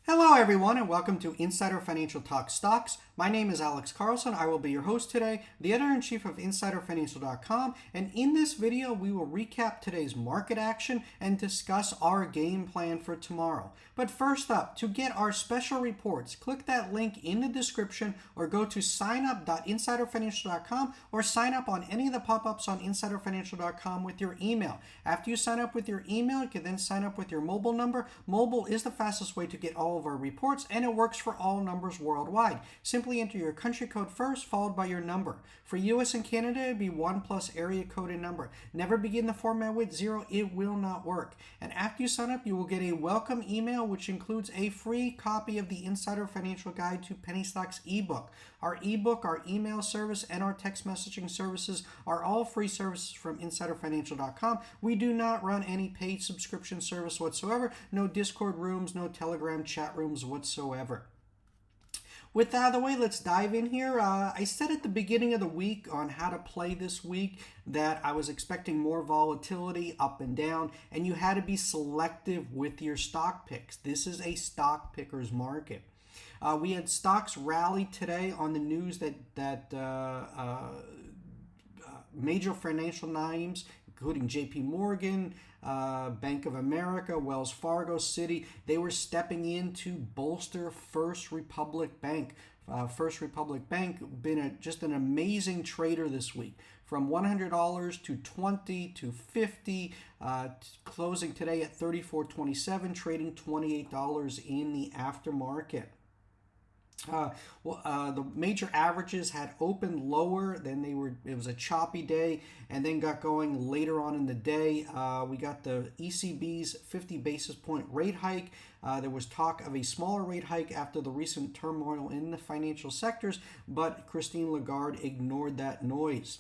Hello everyone and welcome to Insider Financial Talk Stocks. My name is Alex Carlson. I will be your host today, the editor-in-chief of InsiderFinancial.com, and in this video we will recap today's market action and discuss our game plan for tomorrow. But first up, to get our special reports, click that link in the description or go to signup.insiderfinancial.com or sign up on any of the pop-ups on InsiderFinancial.com with your email. After you sign up with your email, you can then sign up with your mobile number. Mobile is the fastest way to get all of our reports, and it works for all numbers worldwide. Simply enter your country code first, followed by your number. For US and Canada, it'd be 1 plus area code and number. Never begin the format with 0. It will not work. And after you sign up, you will get a welcome email, which includes a free copy of the Insider Financial Guide to Penny Stocks ebook. Our ebook, our email service, and our text messaging services are all free services from InsiderFinancial.com. We do not run any paid subscription service whatsoever. No Discord rooms, no Telegram chat rooms whatsoever. With that out of the way, let's dive in here. I said at the beginning of the week on how to play this week that I was expecting more volatility up and down, and you had to be selective with your stock picks. This is a stock picker's market. We had stocks rally today on the news that major financial names, including JP Morgan, Bank of America, Wells Fargo, Citi, they were stepping in to bolster First Republic Bank. First Republic Bank been just an amazing trader this week, from $100 to $20 to $50, closing today at $34.27, trading $28 in the aftermarket. The major averages had opened lower than they were. It was a choppy day and then got going later on in the day. We got the ECB's 50 basis point rate hike. There was talk of a smaller rate hike after the recent turmoil in the financial sectors, but Christine Lagarde ignored that noise.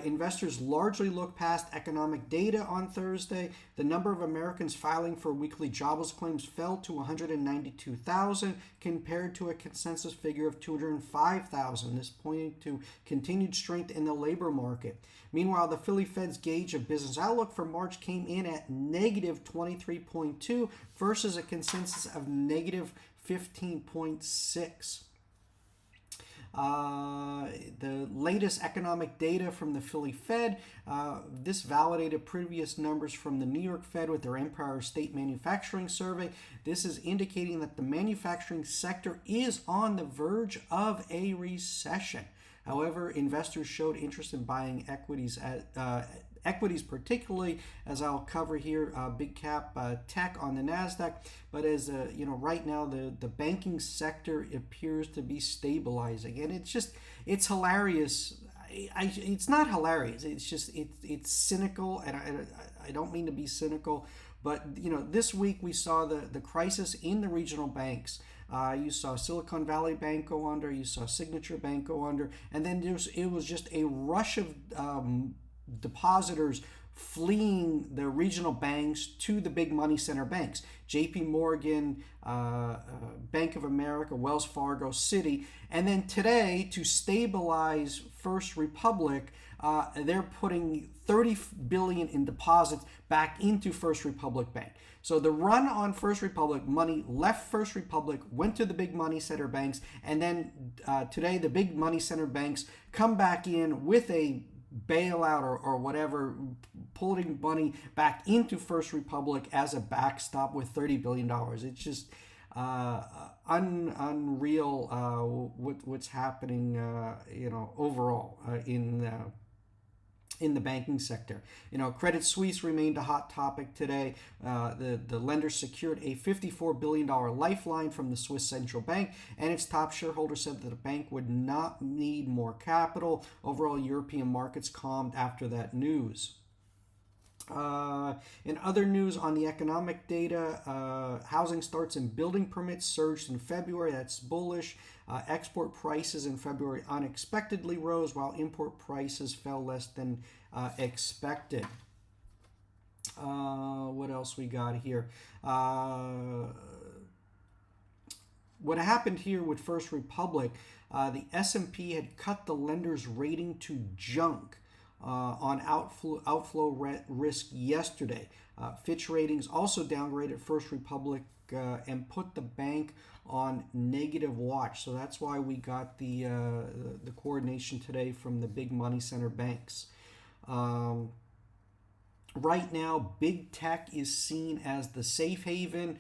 Investors largely look past economic data on Thursday. The number of Americans filing for weekly jobless claims fell to 192,000 compared to a consensus figure of 205,000. This pointing to continued strength in the labor market. Meanwhile, the Philly Fed's gauge of business outlook for March came in at negative 23.2 versus a consensus of negative 15.6. The latest economic data from the Philly Fed, this validated previous numbers from the New York Fed with their Empire State Manufacturing Survey. This is indicating that the manufacturing sector is on the verge of a recession. However, investors showed interest in buying equities equities, particularly as I'll cover here, big cap tech on the NASDAQ. But as right now the banking sector appears to be stabilizing, and it's hilarious. It's not hilarious. It's just it's cynical, and I don't mean to be cynical, but this week we saw the crisis in the regional banks. You saw Silicon Valley Bank go under, you saw Signature Bank go under, and then it was just a rush of depositors fleeing the regional banks to the big money center banks. JP Morgan, Bank of America, Wells Fargo, Citi. And then today, to stabilize First Republic, they're putting $30 billion in deposits back into First Republic Bank. So the run on First Republic, money left First Republic, went to the big money center banks, and then today the big money center banks come back in with a bailout or whatever, pulling money back into First Republic as a backstop with $30 billion. It's just unreal what's happening overall in the banking sector. Credit Suisse remained a hot topic today. The lender secured a $54 billion lifeline from the Swiss Central Bank, and its top shareholder said that the bank would not need more capital. Overall, European markets calmed after that news. In other news on the economic data, housing starts and building permits surged in February. That's bullish. Export prices in February unexpectedly rose, while import prices fell less than expected. What else we got here? What happened here with First Republic, the S&P had cut the lender's rating to junk on outflow risk yesterday. Fitch Ratings also downgraded First Republic and put the bank on negative watch. So that's why we got the coordination today from the big money center banks. Right now, big tech is seen as the safe haven.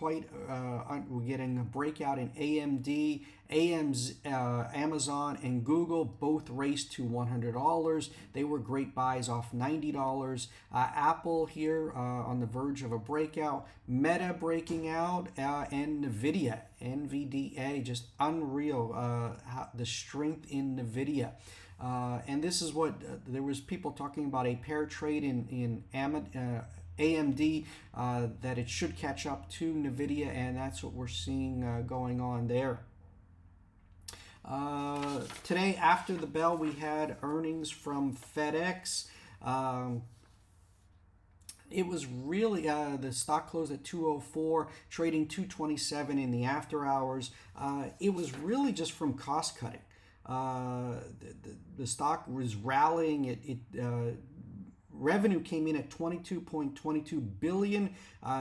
We're getting a breakout in AMD, Amazon, and Google both raced to $100. They were great buys off $90. Apple here on the verge of a breakout. Meta breaking out, and NVDA, just unreal. The strength in NVIDIA. And this is what there was people talking about a pair trade in AMD, that it should catch up to NVIDIA, and that's what we're seeing going on there. Today, after the bell, we had earnings from FedEx. It was really, the stock closed at 204, trading 227 in the after hours. It was really just from cost cutting. The stock was rallying. Revenue came in at $22.22 billion.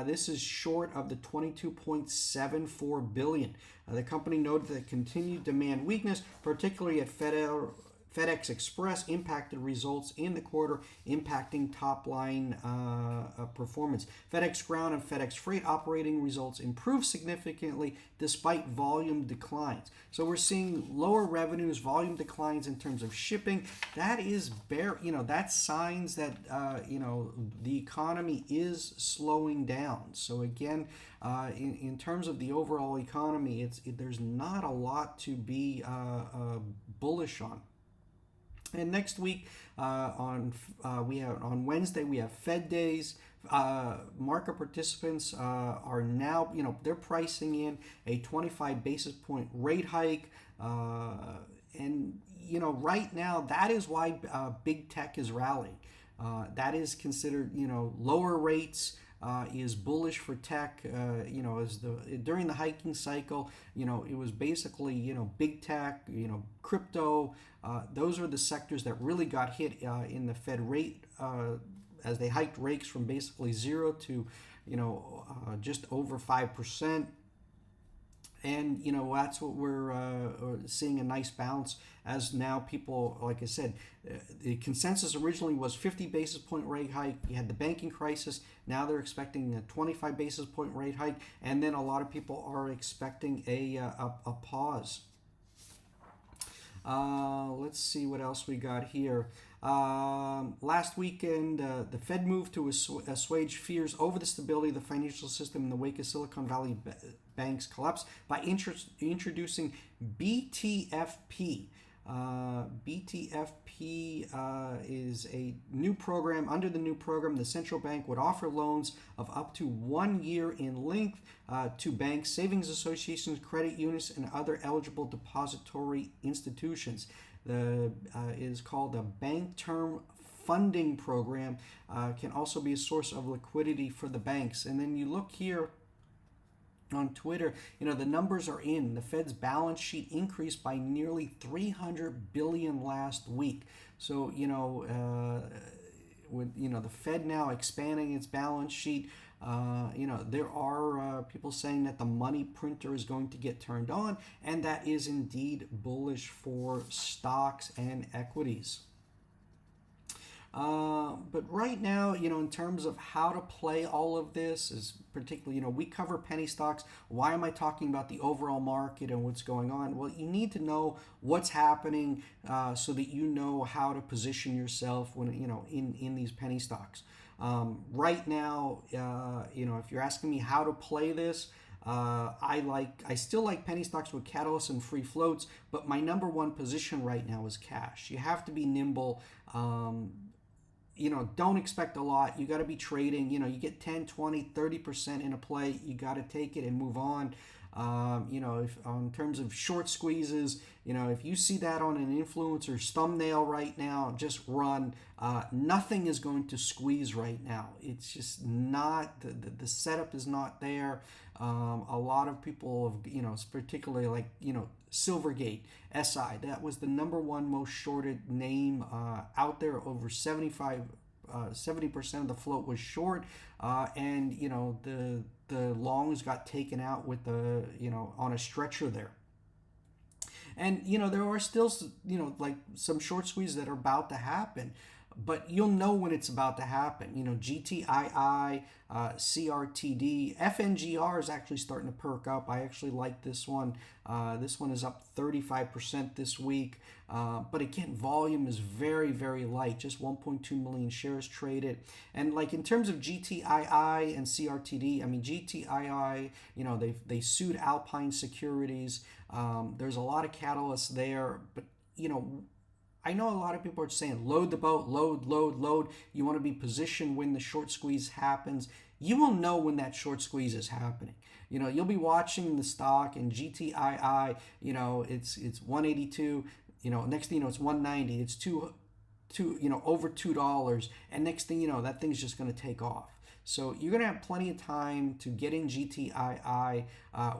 This is short of the $22.74 billion. The company noted that continued demand weakness, particularly at FedEx Express, impacted results in the quarter, impacting top-line performance. FedEx Ground and FedEx Freight operating results improved significantly despite volume declines. So we're seeing lower revenues, volume declines in terms of shipping. That is that's signs that the economy is slowing down. So again, in terms of the overall economy, there's not a lot to be bullish on. And next week, on Wednesday, we have Fed days. Market participants are now, they're pricing in a 25 basis point rate hike. And right now, that is why big tech is rallying. That is considered, lower rates is bullish for tech. During the hiking cycle, it was basically, big tech, crypto. Those are the sectors that really got hit in the Fed rate as they hiked rates from basically 0 to, just over 5%. And that's what we're seeing, a nice bounce as now people, like I said, the consensus originally was 50 basis point rate hike. You had the banking crisis. Now they're expecting a 25 basis point rate hike, and then a lot of people are expecting a pause. Let's see what else we got here. Last weekend, the Fed moved to assuage fears over the stability of the financial system in the wake of Silicon Valley Bank's collapse by introducing BTFP. BTFP is a new program. Under the new program, the central bank would offer loans of up to 1 year in length to banks, savings associations, credit unions, and other eligible depository institutions. It is called a Bank Term Funding Program. Can also be a source of liquidity for the banks. And then you look here on Twitter, the numbers are in. The Fed's balance sheet increased by nearly $300 billion last week. So, with the Fed now expanding its balance sheet, there are people saying that the money printer is going to get turned on, and that is indeed bullish for stocks and equities. But right now, in terms of how to play all of this, is particularly, we cover penny stocks. Why am I talking about the overall market and what's going on? Well, you need to know what's happening so that you know how to position yourself when, in these penny stocks. Right now, if you're asking me how to play this, I still like penny stocks with catalysts and free floats, but my number one position right now is cash. You have to be nimble. Don't expect a lot. You got to be trading. You get 10, 20, 30% in a play. You got to take it and move on. If in terms of short squeezes, if you see that on an influencer's thumbnail right now, just run. Nothing is going to squeeze right now. It's just not, the setup is not there. A lot of people have, particularly like, Silvergate, SI, that was the number one most shorted name out there. Over 70% of the float was short, and the the longs got taken out with the, on a stretcher there. And, there are still, like some short squeezes that are about to happen, but you'll know when it's about to happen. GTII, CRTD, FNGR is actually starting to perk up. I actually like this one. This one is up 35% this week. But again, volume is very, very light, just 1.2 million shares traded. And like in terms of GTII and CRTD, I mean, GTII, they sued Alpine Securities. There's a lot of catalysts there, but, I know a lot of people are saying load the boat, load, load, load. You want to be positioned when the short squeeze happens. You will know when that short squeeze is happening. You'll be watching the stock and GTII, it's 182, next thing you know, it's 190, it's over $2, and next thing you know, that thing's just going to take off. So you're going to have plenty of time to get in GTII.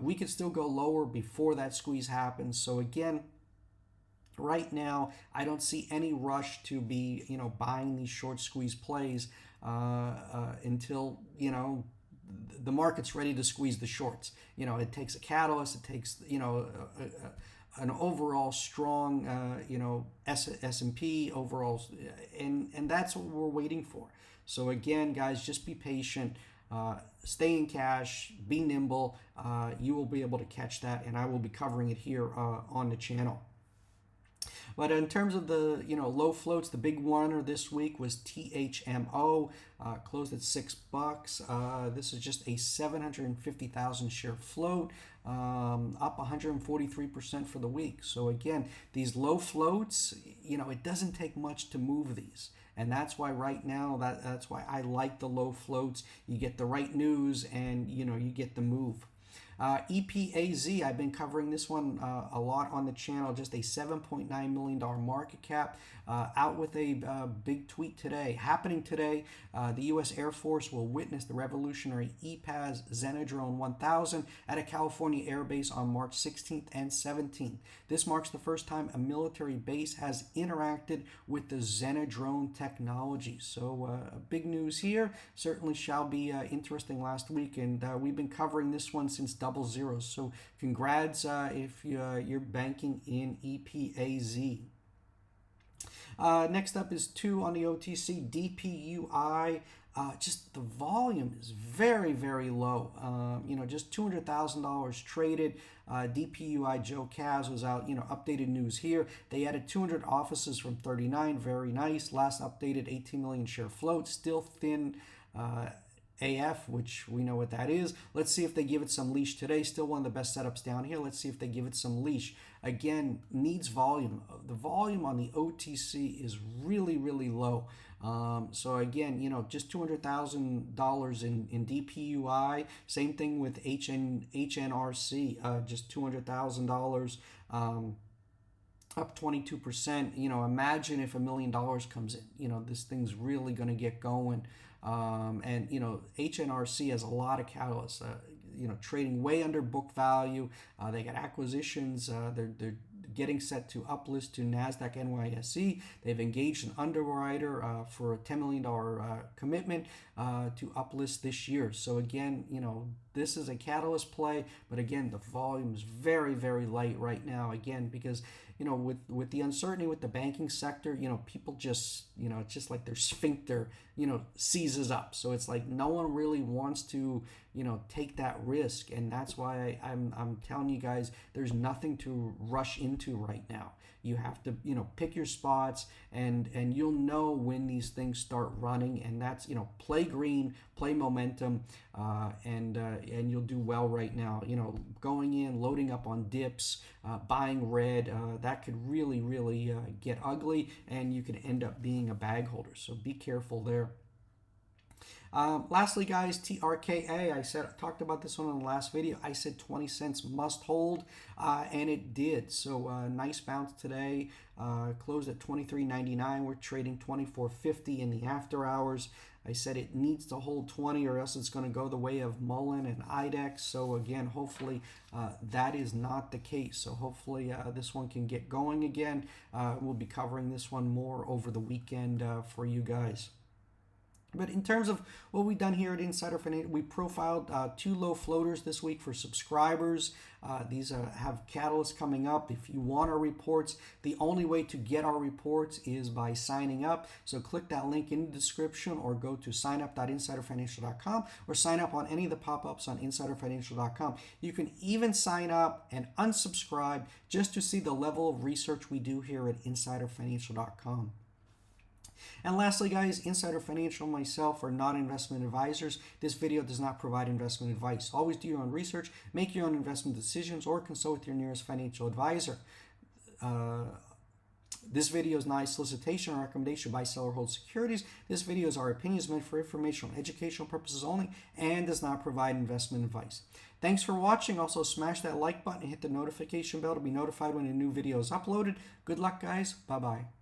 We could still go lower before that squeeze happens. So again, right now, I don't see any rush to be, buying these short squeeze plays until, the market's ready to squeeze the shorts. It takes a catalyst. It takes, an overall strong, S&P overall, and that's what we're waiting for. So again, guys, just be patient. Stay in cash. Be nimble. You will be able to catch that, and I will be covering it here on the channel. But in terms of the low floats, the big winner this week was THMO, closed at $6. This is just a 750,000 share float, up 143% for the week. So again, these low floats, it doesn't take much to move these. And that's why right now, that's why I like the low floats. You get the right news and, you get the move. EPAZ, I've been covering this one a lot on the channel, just a $7.9 million market cap, out with a big tweet today. Happening today, the U.S. Air Force will witness the revolutionary EPAZ Xenodrone 1000 at a California air base on March 16th and 17th. This marks the first time a military base has interacted with the Xenodrone technology. So big news here. Certainly shall be interesting last week, and we've been covering this one since double zeros. So congrats if you're banking in EPAZ. Next up is 2 on the OTC, DPUI. Just the volume is very, very low. Just $200,000 traded. DPUI Joe Kaz was out, updated news here. They added 200 offices from 39. Very nice. Last updated 18 million share float. Still thin. AF, which we know what that is. Let's see if they give it some leash today. Still one of the best setups down here. Let's see if they give it some leash. Again, needs volume. The volume on the OTC is really, really low. So again, just $200,000 in DPUI. Same thing with HNRC, just $200,000. Up 22%. Imagine if $1 million comes in. This thing's really going to get going. And HNRC has a lot of catalysts. Trading way under book value. They got acquisitions. They're getting set to uplist to NASDAQ NYSE. They've engaged an underwriter for a $10 million commitment to uplist this year. So again, this is a catalyst play, but again, the volume is very, very light right now. Again, because with the uncertainty with the banking sector, people just, it's just like their sphincter, seizes up. So it's like no one really wants to, take that risk. And that's why I'm telling you guys, there's nothing to rush into right now. You have to, pick your spots, and you'll know when these things start running. And that's, play green, play momentum, and you'll do well right now. Going in, loading up on dips, buying red, that could really, really get ugly, and you could end up being a bag holder. So be careful there. Lastly, guys, TRKA, I talked about this one in the last video. I said 20 cents must hold, and it did. So nice bounce today. Closed at $23.99. We're trading $24.50 in the after hours. I said it needs to hold 20 or else it's going to go the way of Mullen and IDEX. So again, hopefully that is not the case. So hopefully this one can get going again. We'll be covering this one more over the weekend for you guys. But in terms of what we've done here at Insider Financial, we profiled 2 low floaters this week for subscribers. These have catalysts coming up. If you want our reports, the only way to get our reports is by signing up. So click that link in the description or go to signup.insiderfinancial.com or sign up on any of the pop-ups on insiderfinancial.com. You can even sign up and unsubscribe just to see the level of research we do here at insiderfinancial.com. And lastly, guys, Insider Financial and myself are not investment advisors. This video does not provide investment advice. Always do your own research, make your own investment decisions, or consult with your nearest financial advisor. This video is not a solicitation or recommendation to buy, sell, or hold securities. This video is our opinions meant for informational and educational purposes only and does not provide investment advice. Thanks for watching. Also, smash that like button and hit the notification bell to be notified when a new video is uploaded. Good luck, guys. Bye-bye.